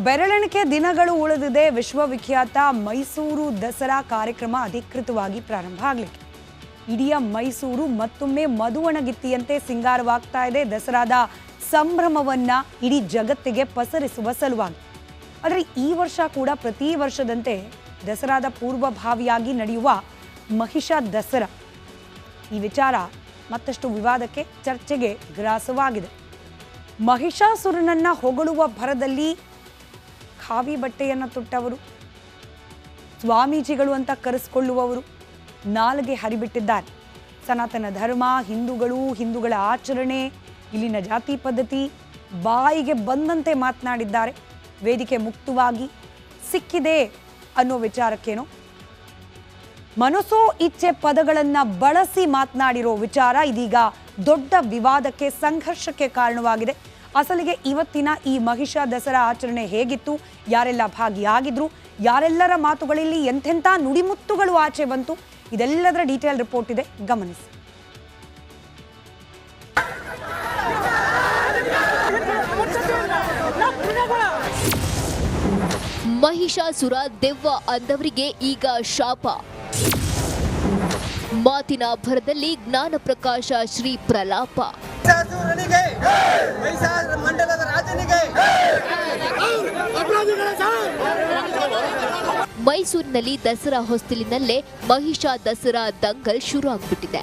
ಬೆರಳೆಣಿಕೆ ದಿನಗಳು ಉಳಿದಿದೆ. ವಿಶ್ವವಿಖ್ಯಾತ ಮೈಸೂರು ದಸರಾ ಕಾರ್ಯಕ್ರಮ ಅಧಿಕೃತವಾಗಿ ಪ್ರಾರಂಭ ಆಗಲಿಕ್ಕೆ ಇಡೀ ಮೈಸೂರು ಮತ್ತೊಮ್ಮೆ ಮಧುವಣಗಿತ್ತಿಯಂತೆ ಸಿಂಗಾರವಾಗ್ತಾ ಇದೆ. ದಸರಾದ ಸಂಭ್ರಮವನ್ನ ಇಡೀ ಜಗತ್ತಿಗೆ ಪಸರಿಸುವ ಸಲುವಾಗಿ. ಆದರೆ ಈ ವರ್ಷ ಕೂಡ ಪ್ರತಿ ವರ್ಷದಂತೆ ದಸರಾದ ಪೂರ್ವಭಾವಿಯಾಗಿ ನಡೆಯುವ ಮಹಿಷ ದಸರಾ ಈ ವಿಚಾರ ಮತ್ತಷ್ಟು ವಿವಾದಕ್ಕೆ ಚರ್ಚೆಗೆ ಗ್ರಾಸವಾಗಿದೆ. ಮಹಿಷಾಸುರನನ್ನ ಹೊಗಳುವ ಭರದಲ್ಲಿ ಖಾವಿ ಬಟ್ಟೆಯನ್ನು ತೊಟ್ಟವರು, ಸ್ವಾಮೀಜಿಗಳು ಅಂತ ಕರೆಸಿಕೊಳ್ಳುವವರು ನಾಲಿಗೆ ಹರಿಬಿಟ್ಟಿದ್ದಾರೆ. ಸನಾತನ ಧರ್ಮ, ಹಿಂದೂಗಳ ಆಚರಣೆ, ಇಲ್ಲಿನ ಜಾತಿ ಪದ್ಧತಿ ಬಾಯಿಗೆ ಬಂದಂತೆ ಮಾತನಾಡಿದ್ದಾರೆ. ವೇದಿಕೆ ಮುಕ್ತವಾಗಿ ಸಿಕ್ಕಿದೆ ಅನ್ನೋ ವಿಚಾರಕ್ಕೇನೋ ಮನಸೋ ಇಚ್ಛೆ ಪದಗಳನ್ನು ಬಳಸಿ ಮಾತನಾಡಿರೋ ವಿಚಾರ ಇದೀಗ ದೊಡ್ಡ ವಿವಾದಕ್ಕೆ, ಸಂಘರ್ಷಕ್ಕೆ ಕಾರಣವಾಗಿದೆ. ಅಸಲಿಗೆ ಇವತ್ತಿನ ಈ ಮಹಿಷ ದಸರಾ ಆಚರಣೆ ಹೇಗಿತ್ತು, ಯಾರೆಲ್ಲ ಭಾಗಿಯಾಗಿದ್ರು, ಯಾರೆಲ್ಲರ ಮಾತುಗಳಲ್ಲಿ ಎಂಥೆಂಥ ನುಡಿಮುತ್ತುಗಳು ಆಚೆ ಬಂತು, ಇದೆಲ್ಲದರ ಡೀಟೇಲ್ ರಿಪೋರ್ಟ್ ಇದೆ, ಗಮನಿಸಿ. ಮಹಿಷಾಸುರ ದೆವ್ವ ಅಂದವರಿಗೆ ಈಗ ಶಾಪ. ಮಾತಿನ ಭರದಲ್ಲಿ ಜ್ಞಾನ ಪ್ರಕಾಶ ಶ್ರೀ ಪ್ರಲಾಪ. ಮೈಸೂರಿನಲ್ಲಿ ದಸರಾ ಹೊಸ್ತಿಲಿನಲ್ಲೇ ಮಹಿಷ ದಸರಾ ದಂಗಲ್ ಶುರು ಆಗ್ಬಿಟ್ಟಿದೆ.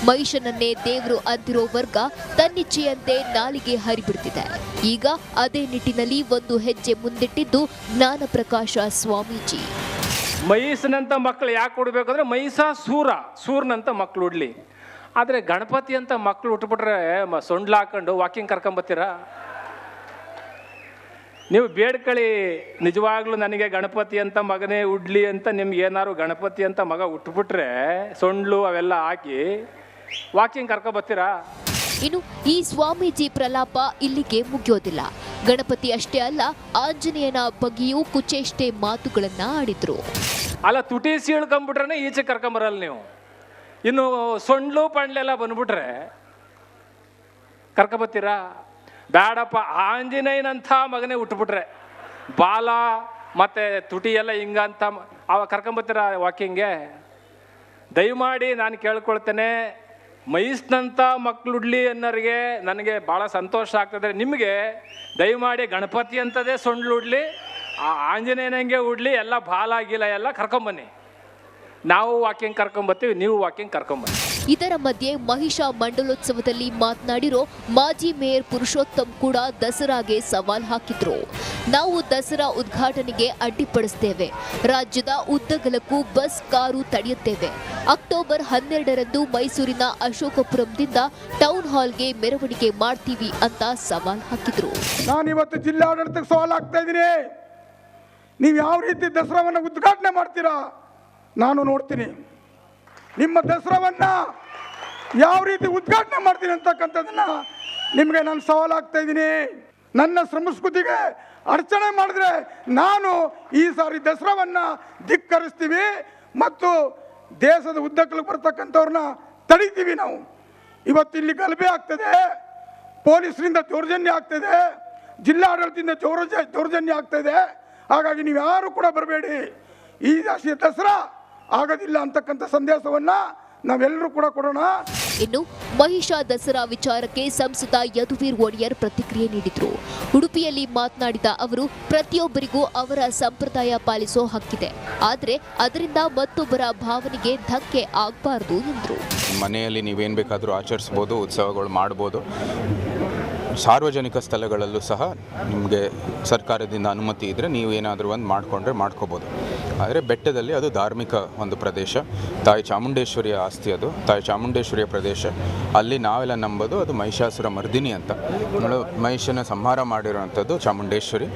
ಮಹಿಷನನ್ನೇ ದೇವರು ಅಂತಿರೋ ವರ್ಗ ತನ್ನಿಚ್ಛೆಯಂತೆ ನಾಲಿಗೆ ಹರಿಬಿಡ್ತಿದೆ. ಈಗ ಅದೇ ನಿಟ್ಟಿನಲ್ಲಿ ಒಂದು ಹೆಜ್ಜೆ ಮುಂದಿಟ್ಟಿದ್ದು ಜ್ಞಾನ ಪ್ರಕಾಶ ಸ್ವಾಮೀಜಿ. ಮಹಿಷನಂತ ಮಕ್ಕಳು ಯಾಕೆ ಕೊಡಬೇಕಂದ್ರೆ ಸೂರ್ನಂತ ಮಕ್ಕಳು ಉಡ್ಲಿ. ಆದರೆ ಗಣಪತಿ ಅಂತ ಮಕ್ಕಳು ಉಟ್ಬಿಟ್ರೆ ಸೊಂಡ್ಲ ಹಾಕೊಂಡು ವಾಕಿಂಗ್ ಕರ್ಕೊಂಬತ್ತೀರಾ? ನೀವು ಬೇಡ್ಕಳಿ, ನಿಜವಾಗ್ಲೂ ನನಗೆ ಗಣಪತಿ ಅಂತ ಮಗನೇ ಉಡ್ಲಿ ಅಂತ ನಿಮ್ಗೆ ಏನಾದ್ರು ಗಣಪತಿ ಅಂತ ಮಗ ಉಟ್ಬಿಟ್ರೆ ಸೊಂಡ್ಲು ಅವೆಲ್ಲ ಹಾಕಿ ವಾಕಿಂಗ್ ಕರ್ಕೊಂಬತ್ತೀರಾ? ಇನ್ನು ಈ ಸ್ವಾಮೀಜಿ ಪ್ರಲಾಪ ಇಲ್ಲಿಗೆ ಮುಗಿಯೋದಿಲ್ಲ. ಗಣಪತಿ ಅಷ್ಟೇ ಅಲ್ಲ, ಆಂಜನೇಯನ ಬಗ್ಗೆಯೂ ಕುಚೇಷ್ಟೆ ಮಾತುಗಳನ್ನ ಆಡಿದ್ರು. ಅಲ್ಲ, ತುಟಿ ಸೀಳ್ಕೊಂಡ್ಬಿಟ್ರೆ ಈಚೆ ಕರ್ಕೊಂಬರಲ್ಲ ನೀವು. ಇನ್ನು ಸೊಂಡ್ಲು ಪಂಡ್ಲೆಲ್ಲ ಬಂದ್ಬಿಟ್ರೆ ಕರ್ಕೊಂಬತ್ತೀರಾ? ಬೇಡಪ್ಪ, ಆಂಜನೇಯನಂಥ ಮಗನೇ ಉಟ್ಬಿಟ್ರೆ ಬಾಲ ಮತ್ತೆ ತುಟಿ ಎಲ್ಲ ಹಿಂಗಂತ ಅವ ಕರ್ಕೊಂಬತ್ತೀರಾ ವಾಕಿಂಗ್ಗೆ? ದಯಮಾಡಿ ನಾನು ಕೇಳ್ಕೊಳ್ತೇನೆ, ಮೈಸ್ನಂಥ ಮಕ್ಕಳುಡ್ಲಿ ಅನ್ನೋರಿಗೆ ನನಗೆ ಭಾಳ ಸಂತೋಷ ಆಗ್ತದೆ. ನಿಮಗೆ ದಯಮಾಡಿ ಗಣಪತಿ ಅಂತದೇ ಸೊಂಡ್ಲು ಆ ಆಂಜನೇಯನಂಗೆ ಉಡ್ಲಿ, ಎಲ್ಲ ಬಾಲ ಗೀಲ ಎಲ್ಲ ಕರ್ಕೊಂಬನ್ನಿ. ನಾವು ವಾಕಿಂಗ್ ಕರ್ಕೊಂಬರ್ತೀವಿ, ನೀವು ವಾಕಿಂಗ್ ಕರ್ಕೊಂಬನ್ನಿ. ಇದರ ಮಧ್ಯೆ ಮಹಿಷ ಮಂಡಲೋತ್ಸವದಲ್ಲಿ ಮಾತನಾಡಿರೋ ಮಾಜಿ ಮೇಯರ್ ಪುರುಷೋತ್ತಮ್ ಕೂಡ ದಸರಾಗೆ ಸವಾಲ್ ಹಾಕಿದ್ರು. ನಾವು ದಸರಾ ಉದ್ಘಾಟನೆಗೆ ಅಡ್ಡಿಪಡಿಸುತ್ತೇವೆ, ರಾಜ್ಯದ ಉದ್ದಗಲಕ್ಕೂ ಬಸ್, ಕಾರು ತಡೆಯುತ್ತೇವೆ. ಅಕ್ಟೋಬರ್ 12ರಂದು ಮೈಸೂರಿನ ಅಶೋಕಪುರಂದಿಂದ ಟೌನ್ ಹಾಲ್ಗೆ ಮೆರವಣಿಗೆ ಮಾಡ್ತೀವಿ ಅಂತ ಸವಾಲ್ ಹಾಕಿದ್ರು. ನಾನು ಇವತ್ತು ಜಿಲ್ಲಾಡಳಿತಕ್ಕೆ ಸವಾಲ್ ಹಾಕ್ತಾ ಇದ್ದೀನಿ. ನೀವು ಯಾವ ರೀತಿ ದಸರಾವನ್ನು ಉದ್ಘಾಟನೆ ಮಾಡ್ತೀರಾ ನಾನು ನೋಡ್ತೀನಿ. ನಿಮ್ಮ ದಸರಾವನ್ನ ಯಾವ ರೀತಿ ಉದ್ಘಾಟನೆ ಮಾಡ್ತೀನಿ ಅಂತಕ್ಕಂಥದ್ದನ್ನ ನಿಮಗೆ ನಾನು ಸವಾಲು ಆಗ್ತಾ ಇದ್ದೀನಿ. ನನ್ನ ಸಂಸ್ಕೃತಿಗೆ ಅಡಚಣೆ ಮಾಡಿದ್ರೆ ನಾನು ಈ ಸಾರಿ ದಸರಾವನ್ನ ಧಿಕ್ಕರಿಸ್ತೀವಿ ಮತ್ತು ದೇಶದ ಉದ್ದಕ್ಕಲಿಗೆ ಬರ್ತಕ್ಕಂಥವ್ರನ್ನ ತಡೀತೀವಿ. ನಾವು ಇವತ್ತು ಇಲ್ಲಿ ಗಲಭೆ ಆಗ್ತದೆ, ಪೊಲೀಸರಿಂದ ದೌರ್ಜನ್ಯ ಆಗ್ತದೆ, ಜಿಲ್ಲಾಡಳಿತದಿಂದ ದೌರ್ಜನ್ಯ ಆಗ್ತದೆ. ಹಾಗಾಗಿ ನೀವು ಯಾರು ಕೂಡ ಬರಬೇಡಿ, ಈ ದಸರಾ ಆಗೋದಿಲ್ಲ ಅಂತಕ್ಕಂಥ ಸಂದೇಶವನ್ನ ನಾವೆಲ್ಲರೂ ಕೂಡ ಕೊಡೋಣ. ಇನ್ನು ಮಹಿಷ ದಸರಾ ವಿಚಾರಕ್ಕೆ ಸಂಸದ ಯದುವೀರ್ ಒಡೆಯರ್ ಪ್ರತಿಕ್ರಿಯೆ ನೀಡಿದ್ರು. ಉಡುಪಿಯಲ್ಲಿ ಮಾತನಾಡಿದ ಅವರು, ಪ್ರತಿಯೊಬ್ಬರಿಗೂ ಅವರ ಸಂಪ್ರದಾಯ ಪಾಲಿಸೋ ಹಕ್ಕಿದೆ, ಆದರೆ ಅದರಿಂದ ಮತ್ತೊಬ್ಬರ ಭಾವನೆಗೆ ಧಕ್ಕೆ ಆಗಬಾರ್ದು ಎಂದರು. ಮನೆಯಲ್ಲಿ ನೀವೇನು ಬೇಕಾದರೂ ಆಚರಿಸ್ಬೋದು, ಉತ್ಸವಗಳು ಮಾಡ್ಬೋದು. ಸಾರ್ವಜನಿಕ ಸ್ಥಳಗಳಲ್ಲೂ ಸಹ ನಿಮಗೆ ಸರ್ಕಾರದಿಂದ ಅನುಮತಿ ಇದ್ದರೆ ನೀವು ಏನಾದರೂ ಒಂದು ಮಾಡಿಕೊಂಡ್ರೆ ಮಾಡ್ಕೋಬೋದು. ಆದರೆ ಬೆಟ್ಟದಲ್ಲಿ ಅದು ಧಾರ್ಮಿಕ ಒಂದು ಪ್ರದೇಶ, ತಾಯಿ ಚಾಮುಂಡೇಶ್ವರಿಯ ಆಸ್ತಿ, ಅದು ತಾಯಿ ಚಾಮುಂಡೇಶ್ವರಿಯ ಪ್ರದೇಶ. ಅಲ್ಲಿ ನಾವೆಲ್ಲ ನಂಬೋದು ಅದು ಮಹಿಷಾಸುರ ಮರ್ದಿನಿ ಅಂತ, ಮಹಿಷನ ಸಂಹಾರ ಮಾಡಿರುವಂಥದ್ದು ಚಾಮುಂಡೇಶ್ವರಿ.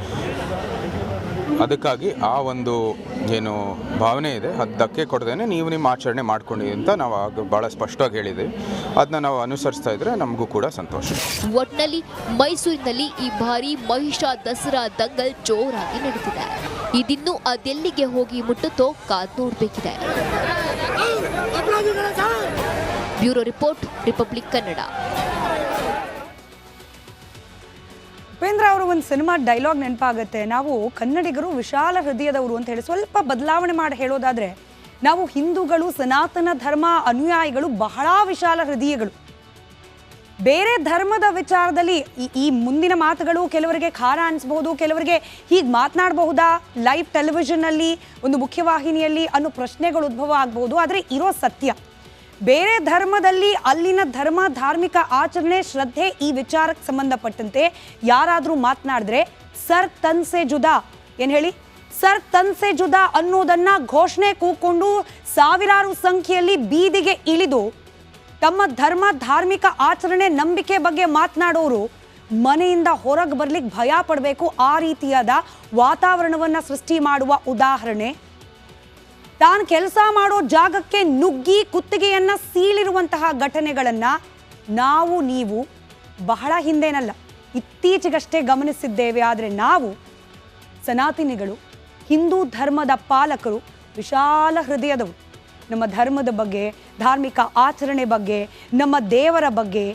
ಅದಕ್ಕಾಗಿ ಆ ಒಂದು ಏನು ಭಾವನೆ ಇದೆ ಅದು ಧಕ್ಕೆ ಕೊಡದೇನೆ ನೀವು ನಿಮ್ಮ ಆಚರಣೆ ಮಾಡ್ಕೊಂಡಿದ್ದೀವಿ ಅಂತ ನಾವು ಆಗ ಭಾಳ ಸ್ಪಷ್ಟವಾಗಿ ಹೇಳಿದ್ದೀವಿ. ಅದನ್ನ ನಾವು ಅನುಸರಿಸ್ತಾ ಇದ್ರೆ ನಮಗೂ ಕೂಡ ಸಂತೋಷ. ಒಟ್ನಲ್ಲಿ ಮೈಸೂರಿನಲ್ಲಿ ಈ ಬಾರಿ ಮಹಿಷ ದಸರಾ ದಂಗಲ್ ಜೋರಾಗಿ ನಡೆದಿದೆ. ಇದಿನ್ನೂ ಅದೆಲ್ಲಿಗೆ ಹೋಗಿ ಮುಟ್ಟುತ್ತೋ ಕಾದ್ ನೋಡಬೇಕಿದೆ. Bureau report, Republic Kannada. Upendra ಅವರು ಒಂದು ಸಿನಿಮಾ ಡೈಲಾಗ್ ನೆನಪಾಗುತ್ತೆ, ನಾವು ಕನ್ನಡಿಗರು ವಿಶಾಲ ಹೃದಯದವರು ಅಂತ ಹೇಳಿ. ಸ್ವಲ್ಪ ಬದಲಾವಣೆ ಮಾಡಿ ಹೇಳೋದಾದ್ರೆ, ನಾವು ಹಿಂದೂಗಳು, ಸನಾತನ ಧರ್ಮ ಅನುಯಾಯಿಗಳು ಬಹಳ ವಿಶಾಲ ಹೃದಯಗಳು. ಬೇರೆ ಧರ್ಮದ ವಿಚಾರದಲ್ಲಿ ಈ ಮುಂದಿನ ಮಾತುಗಳು ಕೆಲವರಿಗೆ ಖಾರ ಅನಿಸ್ಬಹುದು, ಕೆಲವರಿಗೆ ಹೀಗೆ ಮಾತನಾಡಬಹುದಾ ಲೈವ್ ಟೆಲಿವಿಷನ್ನಲ್ಲಿ, ಒಂದು ಮುಖ್ಯವಾಹಿನಿಯಲ್ಲಿ ಅನ್ನೋ ಪ್ರಶ್ನೆಗಳು ಉದ್ಭವ ಆಗ್ಬಹುದು. ಆದರೆ ಇರೋ ಸತ್ಯ, ಬೇರೆ ಧರ್ಮದಲ್ಲಿ ಅಲ್ಲಿನ ಧರ್ಮ, ಧಾರ್ಮಿಕ ಆಚರಣೆ, ಶ್ರದ್ಧೆ, ಈ ವಿಚಾರಕ್ಕೆ ಸಂಬಂಧಪಟ್ಟಂತೆ ಯಾರಾದರೂ ಮಾತನಾಡಿದ್ರೆ ಸರ್ ತನ್ಸೆ ಜುದಾ, ಏನು ಹೇಳಿ, ಸರ್ ತನ್ಸೆ ಜುದಾ ಅನ್ನೋದನ್ನ ಘೋಷಣೆ ಕೂಕೊಂಡು ಸಾವಿರಾರು ಸಂಖ್ಯೆಯಲ್ಲಿ ಬೀದಿಗೆ ಇಳಿದು ತಮ್ಮ ಧರ್ಮ, ಧಾರ್ಮಿಕ ಆಚರಣೆ, ನಂಬಿಕೆ ಬಗ್ಗೆ ಮಾತನಾಡೋರು ಮನೆಯಿಂದ ಹೊರಗೆ ಬರ್ಲಿಕ್ಕೆ ಭಯ ಪಡಬೇಕು. ಆ ರೀತಿಯಾದ ವಾತಾವರಣವನ್ನು ಸೃಷ್ಟಿ ಮಾಡುವ ಉದಾಹರಣೆ, ತಾನು ಕೆಲಸ ಮಾಡೋ ಜಾಗಕ್ಕೆ ನುಗ್ಗಿ ಕುತ್ತಿಗೆಯನ್ನ ಸೀಳಿರುವಂತಹ ಘಟನೆಗಳನ್ನ ನಾವು ನೀವು ಬಹಳ ಹಿಂದೇನಲ್ಲ, ಇತ್ತೀಚೆಗಷ್ಟೇ ಗಮನಿಸಿದ್ದೇವೆ. ಆದರೆ ನಾವು ಸನಾತನಿಗಳು, ಹಿಂದೂ ಧರ್ಮದ ಪಾಲಕರು ವಿಶಾಲ ಹೃದಯದವರು. ನಮ್ಮ ಧರ್ಮದ ಬಗ್ಗೆ, ಧಾರ್ಮಿಕ ಆಚರಣೆ ಬಗ್ಗೆ, ನಮ್ಮ ದೇವರ ಬಗ್ಗೆ,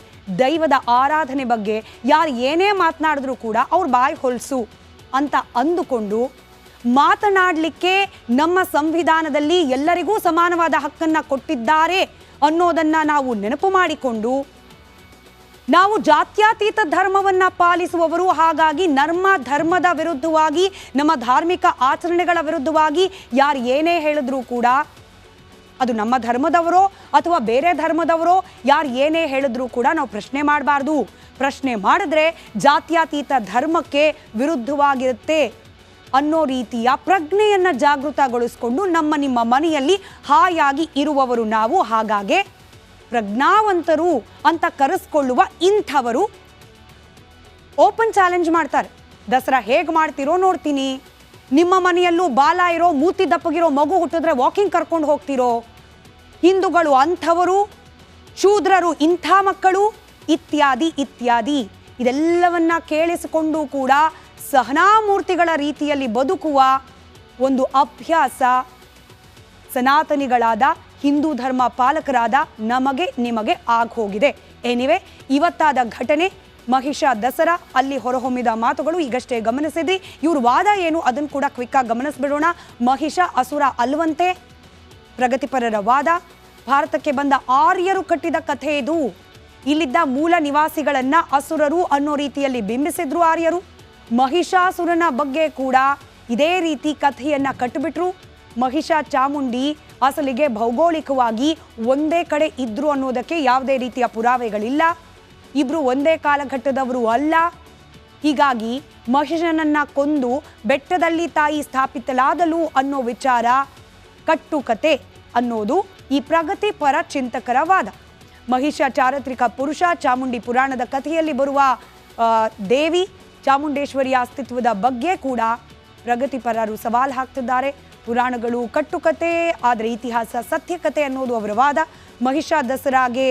ದೈವದ ಆರಾಧನೆ ಬಗ್ಗೆ ಯಾರು ಏನೇ ಮಾತನಾಡಿದ್ರೂ ಕೂಡ ಅವ್ರ ಬಾಯಿ ಹೊಲಸು ಅಂತ ಅಂದುಕೊಂಡು ಮಾತನಾಡಲಿಕ್ಕೆ ನಮ್ಮ ಸಂವಿಧಾನದಲ್ಲಿ ಎಲ್ಲರಿಗೂ ಸಮಾನವಾದ ಹಕ್ಕನ್ನು ಕೊಟ್ಟಿದ್ದಾರೆ ಅನ್ನೋದನ್ನು ನಾವು ನೆನಪು ಮಾಡಿಕೊಂಡು, ನಾವು ಜಾತ್ಯತೀತ ಧರ್ಮವನ್ನು ಪಾಲಿಸುವವರು. ಹಾಗಾಗಿ ನಮ್ಮ ಧರ್ಮದ ವಿರುದ್ಧವಾಗಿ, ನಮ್ಮ ಧಾರ್ಮಿಕ ಆಚರಣೆಗಳ ವಿರುದ್ಧವಾಗಿ ಯಾರು ಏನೇ ಹೇಳಿದ್ರೂ ಕೂಡ, ಅದು ನಮ್ಮ ಧರ್ಮದವರೋ ಅಥವಾ ಬೇರೆ ಧರ್ಮದವರೋ ಯಾರು ಏನೇ ಹೇಳಿದ್ರೂ ಕೂಡ ನಾವು ಪ್ರಶ್ನೆ ಮಾಡಬಾರ್ದು. ಪ್ರಶ್ನೆ ಮಾಡಿದ್ರೆ ಜಾತ್ಯತೀತ ಧರ್ಮಕ್ಕೆ ವಿರುದ್ಧವಾಗಿರುತ್ತೆ ಅನ್ನೋ ರೀತಿಯ ಪ್ರಜ್ಞೆಯನ್ನು ಜಾಗೃತಗೊಳಿಸಿಕೊಂಡು ನಿಮ್ಮ ಮನೆಯಲ್ಲಿ ಹಾಯಾಗಿ ಇರುವವರು ನಾವು. ಹಾಗಾಗಿ ಪ್ರಜ್ಞಾವಂತರು ಅಂತ ಕರೆಸ್ಕೊಳ್ಳುವ ಇಂಥವರು ಓಪನ್ ಚಾಲೆಂಜ್ ಮಾಡ್ತಾರೆ. ದಸರಾ ಹೇಗೆ ಮಾಡ್ತಿರೋ ನೋಡ್ತೀನಿ, ನಿಮ್ಮ ಮನೆಯಲ್ಲೂ ಬಾಲ ಇರೋ, ಮೂತಿ ದಪ್ಪಗಿರೋ ಮಗು ಹುಟ್ಟಿದ್ರೆ ವಾಕಿಂಗ್ ಕರ್ಕೊಂಡು ಹೋಗ್ತಿರೋ, ಹಿಂದೂಗಳು ಅಂಥವರು, ಶೂದ್ರರು ಇಂಥ ಮಕ್ಕಳು, ಇತ್ಯಾದಿ ಇತ್ಯಾದಿ. ಇದೆಲ್ಲವನ್ನ ಕೇಳಿಸಿಕೊಂಡು ಕೂಡ ಸಹನಾಮೂರ್ತಿಗಳ ರೀತಿಯಲ್ಲಿ ಬದುಕುವ ಒಂದು ಅಭ್ಯಾಸ ಸನಾತನಿಗಳಾದ, ಹಿಂದೂ ಧರ್ಮ ಪಾಲಕರಾದ ನಮಗೆ ನಿಮಗೆ ಆಗೋಗಿದೆ. ಎನಿವೆ, ಇವತ್ತಾದ ಘಟನೆ ಮಹಿಷ ದಸರಾ, ಅಲ್ಲಿ ಹೊರಹೊಮ್ಮಿದ ಮಾತುಗಳು ಈಗಷ್ಟೇ ಗಮನಿಸಿದ್ರಿ. ಇವ್ರ ವಾದ ಏನು ಅದನ್ನು ಕೂಡ ಕ್ವಿಕ್ಕಾಗಿ ಗಮನಿಸ್ಬಿಡೋಣ. ಮಹಿಷ ಅಸುರ ಅಲ್ವಂತೆ, ಪ್ರಗತಿಪರರ ವಾದ. ಭಾರತಕ್ಕೆ ಬಂದ ಆರ್ಯರು ಕಟ್ಟಿದ ಕಥೆ ಇದು. ಇಲ್ಲಿದ್ದ ಮೂಲ ನಿವಾಸಿಗಳನ್ನ ಅಸುರರು ಅನ್ನೋ ರೀತಿಯಲ್ಲಿ ಬಿಂಬಿಸಿದ್ರು ಆರ್ಯರು. ಮಹಿಷಾಸುರನ ಬಗ್ಗೆ ಕೂಡ ಇದೇ ರೀತಿ ಕಥೆಯನ್ನ ಕಟ್ಟಿಬಿಟ್ರು. ಮಹಿಷ ಚಾಮುಂಡಿ ಅಸಲಿಗೆ ಭೌಗೋಳಿಕವಾಗಿ ಒಂದೇ ಕಡೆ ಇದ್ರು ಅನ್ನೋದಕ್ಕೆ ಯಾವುದೇ ರೀತಿಯ ಪುರಾವೆಗಳಿಲ್ಲ. ಇಬ್ರು ಒಂದೇ ಕಾಲಘಟ್ಟದವರು ಅಲ್ಲ. ಹೀಗಾಗಿ ಮಹಿಷನನ್ನ ಕೊಂದು ಬೆಟ್ಟದಲ್ಲಿ ತಾಯಿ ಸ್ಥಾಪಿತಲಾದಲು ಅನ್ನೋ ವಿಚಾರ ಕಟ್ಟುಕತೆ ಅನ್ನೋದು ಈ ಪ್ರಗತಿಪರ ಚಿಂತಕರ ವಾದ. ಮಹಿಷ ಚಾರಿತ್ರಿಕ ಪುರುಷ, ಚಾಮುಂಡಿ ಪುರಾಣದ ಕಥೆಯಲ್ಲಿ ಬರುವ ದೇವಿ ಚಾಮುಂಡೇಶ್ವರಿಯ ಅಸ್ತಿತ್ವದ ಬಗ್ಗೆ ಕೂಡ ಪ್ರಗತಿಪರರು ಸವಾಲು ಹಾಕ್ತಿದ್ದಾರೆ. ಪುರಾಣಗಳು ಕಟ್ಟುಕತೆ, ಆದರೆ ಇತಿಹಾಸ ಸತ್ಯಕತೆ ಅನ್ನೋದು ಅವರ ವಾದ. ಮಹಿಷ ದಸರಾಗೆ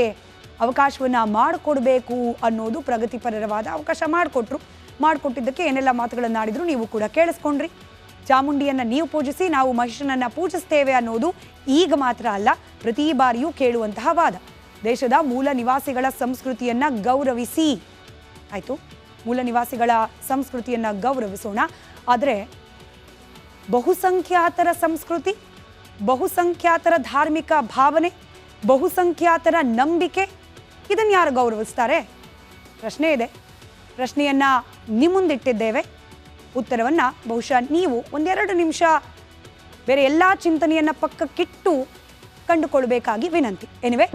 ಅವಕಾಶವನ್ನು ಮಾಡಿಕೊಡ್ಬೇಕು ಅನ್ನೋದು ಪ್ರಗತಿಪರರ ವಾದ. ಅವಕಾಶ ಮಾಡಿಕೊಟ್ಟಿದ್ದಕ್ಕೆ ಏನೆಲ್ಲ ಮಾತುಗಳನ್ನು ಆಡಿದ್ರು ನೀವು ಕೂಡ ಕೇಳಿಸ್ಕೊಂಡ್ರಿ. ಚಾಮುಂಡಿಯನ್ನು ನೀವು ಪೂಜಿಸಿ, ನಾವು ಮಹಿಷನನ್ನು ಪೂಜಿಸ್ತೇವೆ ಅನ್ನೋದು ಈಗ ಮಾತ್ರ ಅಲ್ಲ, ಪ್ರತಿ ಬಾರಿಯೂ ಕೇಳುವಂತಹ ವಾದ. ದೇಶದ ಮೂಲ ನಿವಾಸಿಗಳ ಸಂಸ್ಕೃತಿಯನ್ನು ಗೌರವಿಸಿ, ಆಯಿತು, ಮೂಲ ನಿವಾಸಿಗಳ ಸಂಸ್ಕೃತಿಯನ್ನು ಗೌರವಿಸೋಣ. ಆದರೆ ಬಹುಸಂಖ್ಯಾತರ ಸಂಸ್ಕೃತಿ, ಬಹುಸಂಖ್ಯಾತರ ಧಾರ್ಮಿಕ ಭಾವನೆ, ಬಹುಸಂಖ್ಯಾತರ ನಂಬಿಕೆ, ಇದನ್ನು ಯಾರು ಗೌರವಿಸ್ತಾರೆ? ಪ್ರಶ್ನೆ ಇದೆ. ಪ್ರಶ್ನೆಯನ್ನು ನಿಮ್ಮ ಮುಂದಿಟ್ಟಿದ್ದೇವೆ. ಉತ್ತರವನ್ನು ಬಹುಶಃ ನೀವು ಒಂದೆರಡು ನಿಮಿಷ ಬೇರೆ ಎಲ್ಲ ಚಿಂತನೆಯನ್ನು ಪಕ್ಕಕ್ಕಿಟ್ಟು ಕಂಡುಕೊಳ್ಬೇಕಾಗಿ ವಿನಂತಿ. ಎನಿವೆ,